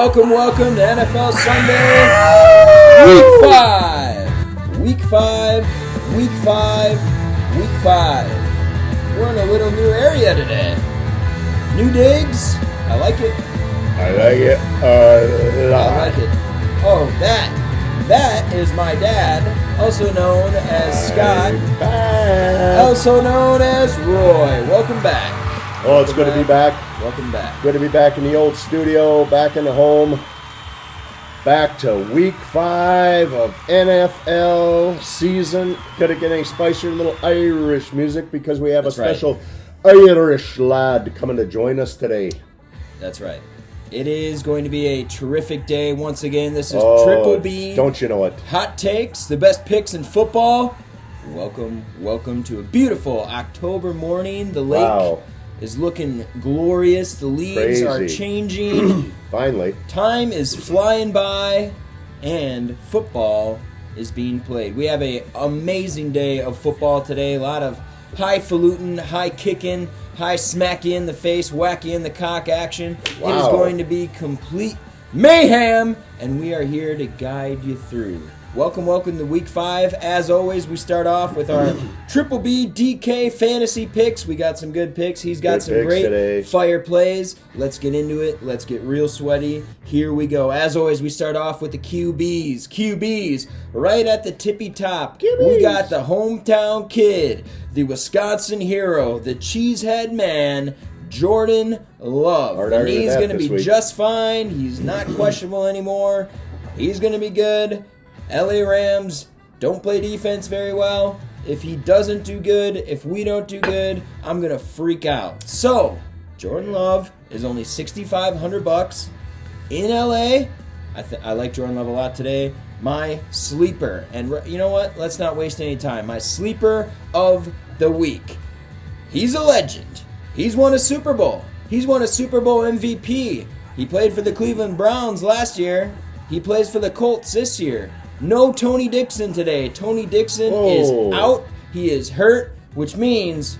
welcome to NFL Sunday, Week 5. We're in a little new area today. New digs, I like it. I like it a lot. I like it. Oh, that is my dad, also known as Scott, also known as Roy. Welcome back. Oh, it's good to be back. Welcome back. Good to be back in the old studio, back in the home. Back to week 5 of NFL season. Could get any spicier little Irish music because we have a special Irish lad coming to join us today. That's right. It is going to be a terrific day once again. This is Triple B. Don't you know it? Hot takes, the best picks in football. Welcome to a beautiful October morning. The lake is looking glorious. The leaves are changing. Finally. Time is flying by, and football is being played. We have an amazing day of football today. A lot of highfalutin, high kicking, high smack you in the face, whack you in the cock action. Wow. It is going to be complete mayhem, and we are here to guide you through. Welcome to Week 5. As always, we start off with our Triple B DK fantasy picks. We got some good picks. He's got some great fire plays. Let's get into it. Let's get real sweaty. Here we go. As always, we start off with the QBs. Right at the tippy top, we got the hometown kid, the Wisconsin hero, the cheesehead man, Jordan Love. And he's going to be just fine. He's not questionable anymore. He's going to be good. LA Rams don't play defense very well. If he doesn't do good, if we don't do good, I'm going to freak out. So, Jordan Love is only $6,500 in LA. I like Jordan Love a lot today. My sleeper. And you know what? Let's not waste any time. My sleeper of the week. He's a legend. He's won a Super Bowl. He's won a Super Bowl MVP. He played for the Cleveland Browns last year. He plays for the Colts this year. No Tony Dixon today. Tony Dixon is out. He is hurt, which means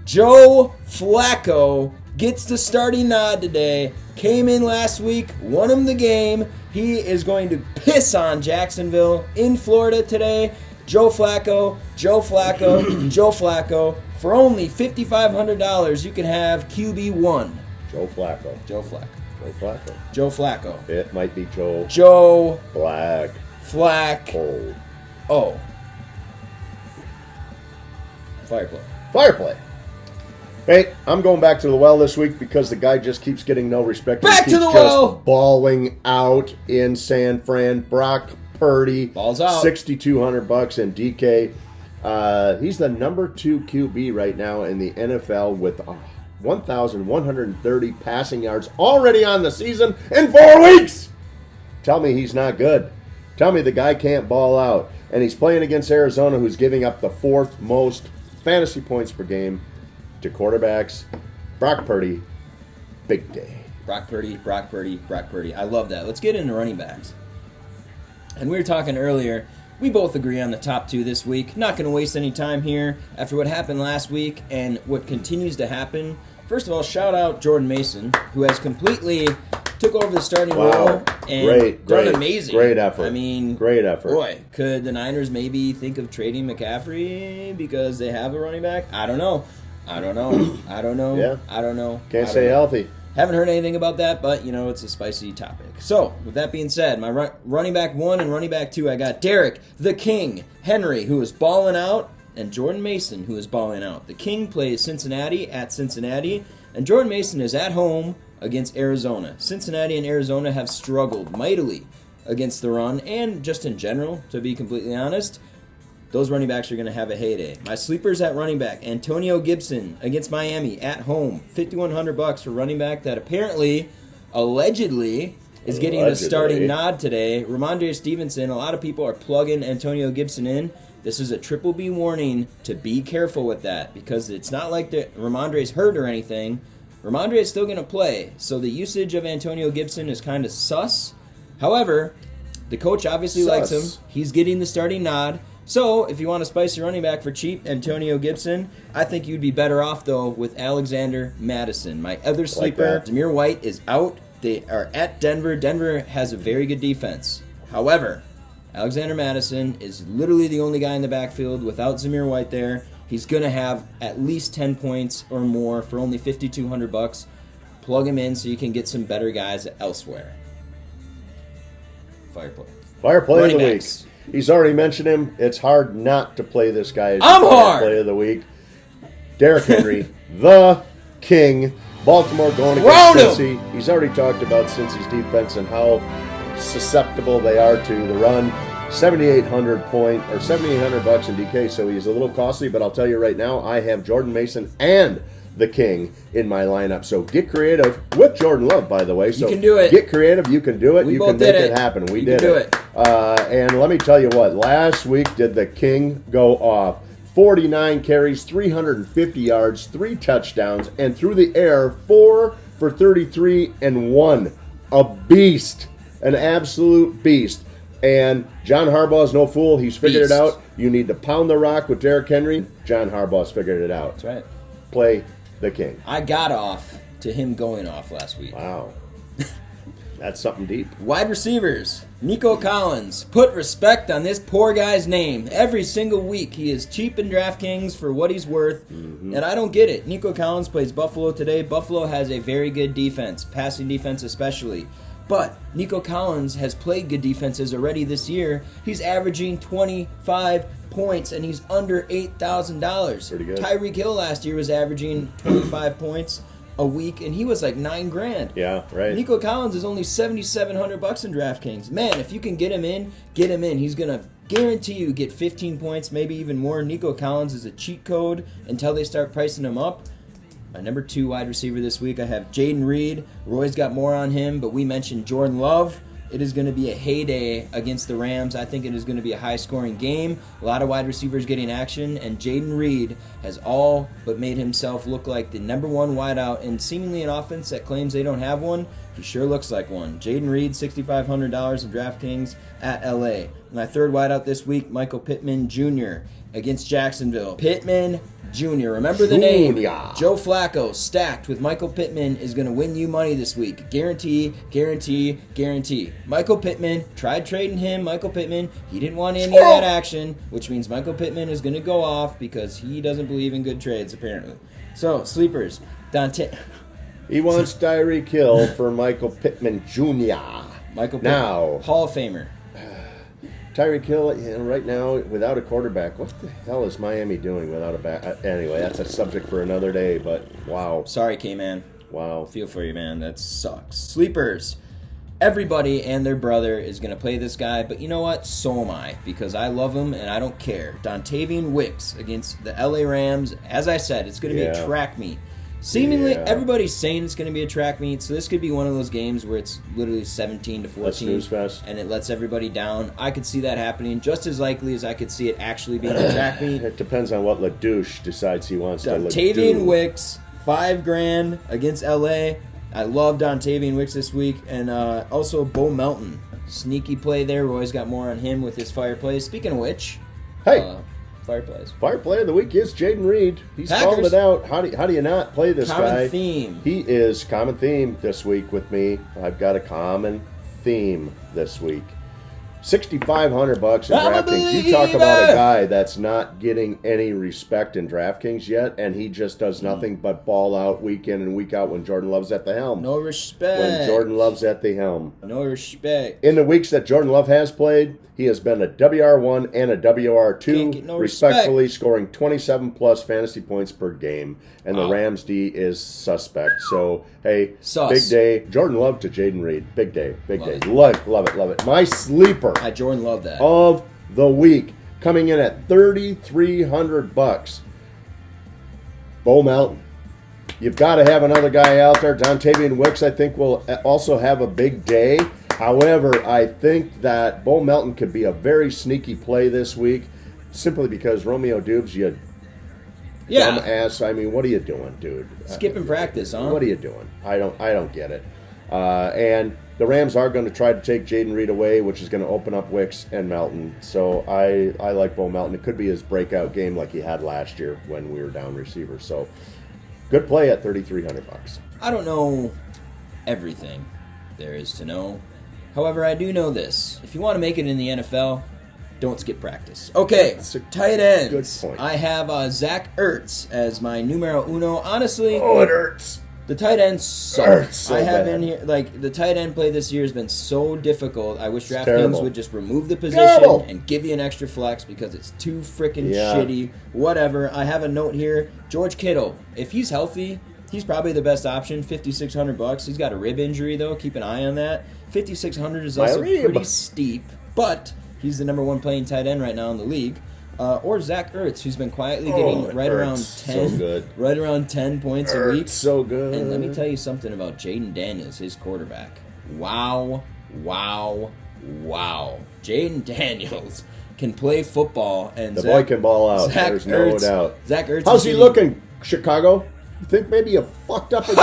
Joe Flacco gets the starting nod today. Came in last week, won him the game. He is going to piss on Jacksonville in Florida today. Joe Flacco. For only $5,500, you can have QB1. Joe Flacco. It might be Joe Flacco. Oh. Fire play. Hey, I'm going back to the well this week because the guy just keeps getting no respect. Back to the well! Balling out in San Fran. Brock Purdy. Balls out. $6,200 in DK. He's the number 2 QB right now in the NFL with 1,130 passing yards already on the season in 4 weeks. Tell me he's not good. Tell me the guy can't ball out. And he's playing against Arizona, who's giving up the 4th most fantasy points per game to quarterbacks. Brock Purdy, big day. Brock Purdy. I love that. Let's get into running backs. And we were talking earlier, we both agree on the top 2 this week. Not going to waste any time here after what happened last week and what continues to happen. First of all, shout out Jordan Mason, who has completely took over the starting role and done amazing. Great effort. I mean, great effort. Boy, could the Niners maybe think of trading McCaffrey because they have a running back? I don't know. Yeah. I don't know. Can't stay healthy. Haven't heard anything about that, but, it's a spicy topic. So, with that being said, my running back 1 and running back 2, I got Derrick the King Henry, who is balling out, and Jordan Mason, who is balling out. The King plays Cincinnati at Cincinnati, and Jordan Mason is at home against Arizona. Cincinnati and Arizona have struggled mightily against the run, and just in general, to be completely honest. Those running backs are going to have a heyday. My sleepers at running back, Antonio Gibson against Miami at home. $5,100 for running back that allegedly is getting the starting nod today. Ramondre Stevenson, a lot of people are plugging Antonio Gibson in. This is a Triple B warning to be careful with that because it's not like Ramondre's hurt or anything. Ramondre is still going to play, so the usage of Antonio Gibson is kind of sus. However, the coach obviously likes him. He's getting the starting nod. So, if you want to spice your running back for cheap, Antonio Gibson, I think you'd be better off, though, with Alexander Madison. My other sleeper, Zamir White, is out They are at Denver. Denver has a very good defense. However, Alexander Mattison is literally the only guy in the backfield without Zamir White there. He's going to have at least 10 points or more for only $5,200. Plug him in so you can get some better guys elsewhere. Fire play. Fire play Running of the backs. week. He's already mentioned him. It's hard not to play this guy as I'm your fire hard. play of the week. Derrick Henry, the king. Baltimore going Round against him. Cincy. He's already talked about Cincy's defense and how susceptible they are to the run. $7,800 in DK, so he's a little costly, but I'll tell you right now, I have Jordan Mason and the King in my lineup. So get creative with Jordan Love, by the way. So You can do it. Get creative. You can do it. We You both can make did it it. happen. We You did can do it. And let me tell you what. Last week, did the King go off? 49 carries, 350 yards, 3 touchdowns, and through the air, 4 for 33 and 1. A beast. An absolute beast. And John Harbaugh is no fool. He's figured Beast. it out. You need to pound the rock with Derrick Henry. John Harbaugh's figured it out. That's right. Play the King. I got off to him going off last week. Wow. That's something deep. Wide receivers. Nico Collins. Put respect on this poor guy's name. Every single week he is cheap in DraftKings for what he's worth. And I don't get it. Nico Collins plays Buffalo today. Buffalo has a very good defense, passing defense especially. But Nico Collins has played good defenses already this year. He's averaging 25 points and he's under $8,000. Pretty good. Tyreek Hill last year was averaging 25 points a week and he was like $9,000. Yeah, right. Nico Collins is only $7,700 in DraftKings. Man, if you can get him in, get him in. He's gonna guarantee you get 15 points, maybe even more. Nico Collins is a cheat code until they start pricing him up. My number 2 wide receiver this week, I have Jaden Reed. Roy's got more on him, but we mentioned Jordan Love. It is going to be a heyday against the Rams. I think it is going to be a high-scoring game. A lot of wide receivers getting action, and Jaden Reed has all but made himself look like the number 1 wideout in seemingly an offense that claims they don't have one. He sure looks like one. Jaden Reed, $6,500 in DraftKings at LA. My 3rd wideout this week, Michael Pittman Jr. against Jacksonville. Pittman Jr. Remember the name. Junior. Joe Flacco stacked with Michael Pittman is going to win you money this week. Guarantee, guarantee, guarantee. Michael Pittman, tried trading him. Michael Pittman, he didn't want any of that action, which means Michael Pittman is going to go off because he doesn't believe in good trades, apparently. So, sleepers. Dante. He wants Tyreek Hill for Michael Pittman Jr. Michael Pittman. Now, Hall of Famer. Tyreek Hill, right now, without a quarterback, what the hell is Miami doing without a back? Anyway, that's a subject for another day, but wow. Sorry, K-Man. Wow. Feel for you, man. That sucks. Sleepers. Everybody and their brother is going to play this guy, but you know what? So am I, because I love him and I don't care. Dontavian Wicks against the LA Rams. As I said, it's going to be a track meet. Seemingly, everybody's saying it's going to be a track meet, so this could be one of those games where it's literally 17 to 14, snooze fest. and it lets everybody down. I could see that happening just as likely as I could see it actually being a track meet. It depends on what LaDouche decides he wants to Dontavian do. Wicks, $5,000 against LA. I love Dontavian Wicks this week, and also Bo Melton. Sneaky play there. Roy's got more on him with his fire plays. Speaking of which, Hey. fire plays. Fire play of the week is Jaden Reed. He's Packers. called it out. How do you not play this Common guy? theme. He is common theme this week with me. I've got a common theme this week. $6,500 in I'm a DraftKings. You talk believer. about a guy that's not getting any respect in DraftKings yet, and he just does nothing but ball out week in and week out when Jordan Love's at the helm. No respect. When Jordan Love's at the helm. No respect. In the weeks that Jordan Love has played, he has been a WR1 and a Can't WR2, get no respectfully scoring 27-plus fantasy points per game, and the Wow. Rams D is suspect. So, hey, Sus. big day. Jordan Love to Jaden Reed. Big day, big Love day. it. Love it, love it. My sleeper I Jordan loved that. of the week, coming in at $3,300. Bo Melton. You've got to have another guy out there. Dontavian Wicks, I think, will also have a big day. However, I think that Bo Melton could be a very sneaky play this week, simply because Romeo Dubes, you yeah. dumbass. I mean, what are you doing, dude? Skipping practice, huh? What are you doing? I don't get it. And the Rams are going to try to take Jaden Reed away, which is going to open up Wicks and Melton. So I like Bo Melton. It could be his breakout game like he had last year when we were down receivers. So good play at $3,300. I don't know everything there is to know. However, I do know this. If you want to make it in the NFL, don't skip practice. Okay, That's a tight ends. good point. I have Zach Ertz as my numero uno. Honestly, Oh, it hurts. the tight ends suck. Hurts so I have bad. in here, like, the tight end play this year has been so difficult. I wish DraftKings terrible. would just remove the position Terrible. and give you an extra flex because it's too freaking Yeah. shitty. Whatever. I have a note here. George Kittle, if he's healthy, he's probably the best option. $5,600. He's got a rib injury though. Keep an eye on that. 5,600 is also My rib. pretty steep, but he's the number one playing tight end right now in the league. Or Zach Ertz, who's been quietly getting it right around hurts. 10, So good. right around 10 points a week. Hurts so good. And let me tell you something about Jaden Daniels, his quarterback. Wow, wow, wow. Jaden Daniels can play football, and The boy can ball out. There's no doubt. Zach Ertz. How's is he getting- looking, Chicago? You think maybe you fucked up again?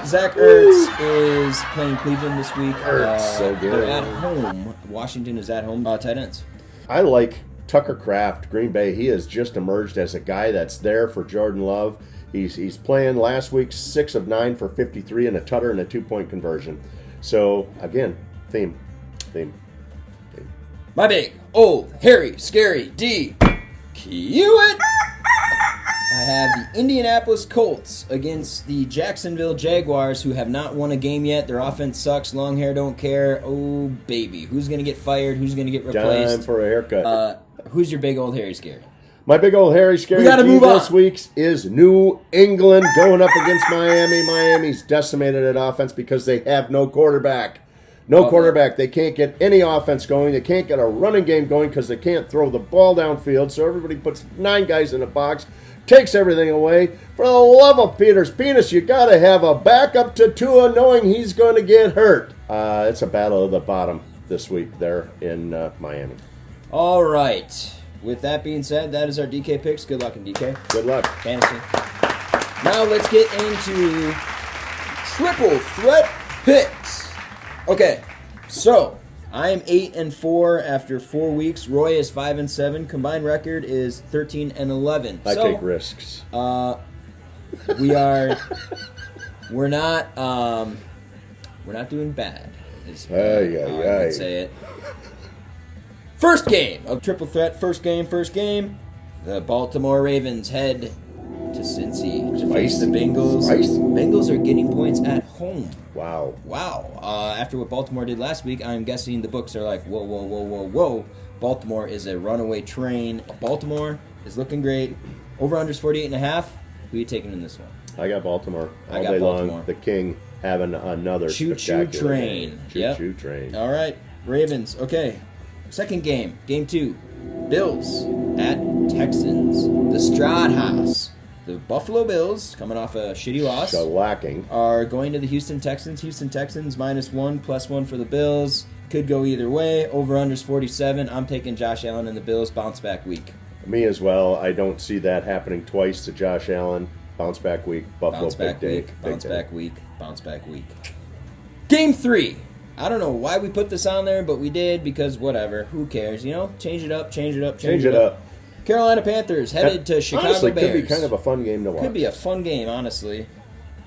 Zach Ertz is playing Cleveland this week. Ertz, so good. They're at home. Washington is at home. Tight ends. I like Tucker Kraft, Green Bay. He has just emerged as a guy that's there for Jordan Love. He's playing last week 6 of 9 for 53 and a tutter and a 2-point conversion. So again, theme. My big, old, hairy, scary D. Cue it. I have the Indianapolis Colts against the Jacksonville Jaguars, who have not won a game yet. Their offense sucks. Long hair, don't care. Oh, baby. Who's going to get fired? Who's going to get Time replaced? for a haircut. Who's your big, old, hairy, scary? My big old hairy scary We gotta D move this on. week's is New England going up against Miami. Miami's decimated at offense because they have no quarterback. No quarterback. They can't get any offense going. They can't get a running game going because they can't throw the ball downfield. So everybody puts 9 guys in a box, takes everything away. For the love of Peter's penis, you got to have a backup to Tua knowing he's going to get hurt. It's a battle of the bottom this week there in Miami. All right. With that being said, that is our DK picks. Good luck in DK. Good luck. Fantasy. Now let's get into triple threat picks. Okay, so I am 8-4 after 4 weeks. Roy is 5-7. Combined record is 13-11. I So, take risks. we're not doing bad. Is how I would say it. First game of triple threat. First game. The Baltimore Ravens head to Cincy to face the Bengals. Spicy. Bengals are getting points at home. Wow. Wow. After what Baltimore did last week, I'm guessing the books are like, whoa. Baltimore is a runaway train. Baltimore is looking great. Over-unders 48.5. Who are you taking in this one? I got Baltimore all I got day Baltimore. long. The King having another Choo-choo spectacular train. game. Yep. Choo-choo train. All right. Ravens. Okay. Second game. Game 2. Bills at Texans. The Stroud House. The Buffalo Bills, coming off a shitty loss, Shellacking. are going to the Houston Texans. Houston Texans -1, +1 for the Bills. Could go either way. Over-unders 47. I'm taking Josh Allen and the Bills. Bounce back week. Me as well. I don't see that happening twice to Josh Allen. Bounce back week. Buffalo Bounce back big day. week. Big Bounce day. back week. Bounce back week. Game 3. I don't know why we put this on there, but we did because whatever. Who cares? You know, change it up. Change it up. Carolina Panthers headed to Chicago Honestly, Bears. could be kind of a fun game to watch. Could be a fun game, honestly.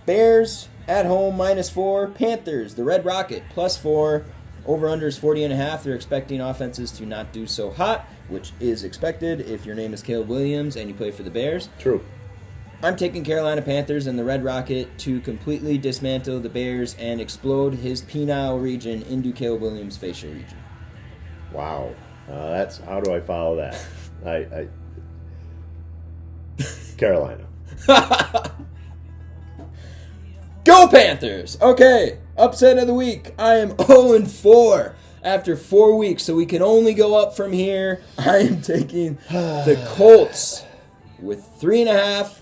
Bears at home -4. Panthers, the Red Rocket, +4. Over-unders 40.5. They're expecting offenses to not do so hot, which is expected if your name is Caleb Williams and you play for the Bears. True. I'm taking Carolina Panthers and the Red Rocket to completely dismantle the Bears and explode his penile region into Caleb Williams' facial region. Wow. That's how do I follow that? I Carolina. Go Panthers! Okay, upset of the week. I am 0-4 after 4 weeks, so we can only go up from here. I am taking the Colts with 3.5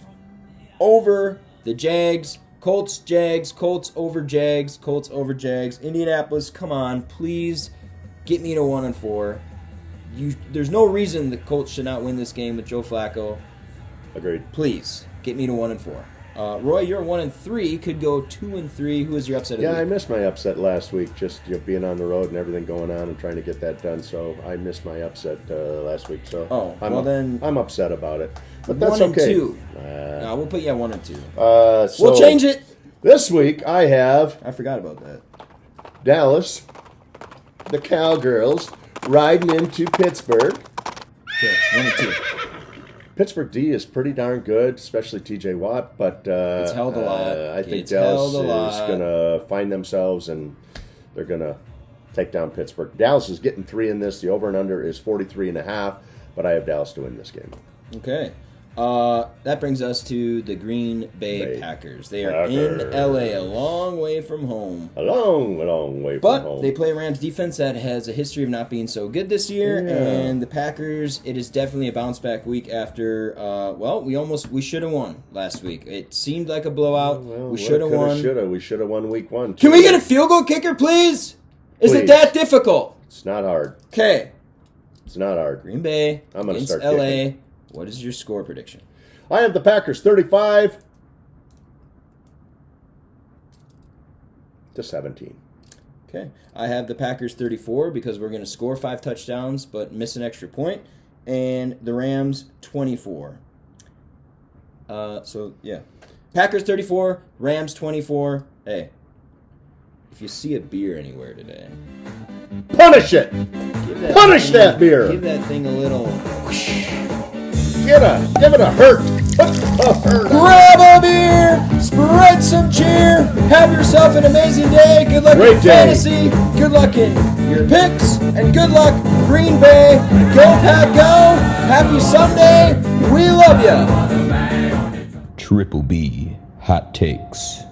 over the Jags. Colts, Jags, Colts over Jags, Colts over Jags. Indianapolis, come on, please get me to 1-4. There's no reason the Colts should not win this game with Joe Flacco. Agreed. Please get me to 1-4. Roy, you're 1-3. Could go 2-3. Who is your upset of Yeah, the I week? missed my upset last week. Just being on the road and everything going on and trying to get that done. So I missed my upset last week. So I'm upset about it. But that's 1 and okay. 2. No, we'll put you at 1 and 2. So We'll change it. This week I have I forgot about that. Dallas, the Cowgirls, riding into Pittsburgh. Okay, 1 and 2. Pittsburgh D is pretty darn good, especially TJ Watt, but It's held a lot. I think It's Dallas held a lot. is going to find themselves and they're going to take down Pittsburgh. Dallas is getting 3 in this. The over and under is 43.5, but I have Dallas to win this game. Okay. That brings us to the Green Bay Packers. They are in LA, a long way from home. A long, long way from home. But they play a Rams defense that has a history of not being so good this year, and the Packers, it is definitely a bounce back week after, we should have won last week. It seemed like a blowout. We should have won. We should have won week 1. Can we get a field goal kicker, please? Is it Please. that difficult? It's not hard. Okay. It's not hard. Green Bay I'm gonna against start LA. kicking. What is your score prediction? I have the Packers 35 to 17. Okay. I have the Packers 34 because we're going to score 5 touchdowns but miss an extra point. And the Rams 24. Packers 34, Rams 24. Hey, if you see a beer anywhere today, Punish it! Punish that beer! Give that thing a little whoosh. Give it a hurt. Put a hurt on. Grab a beer, spread some cheer, have yourself an amazing day. Good luck Great in day. fantasy, good luck in your picks, and good luck Green Bay. Go Pack Go! Happy Sunday. We love you. Triple B Hot Takes.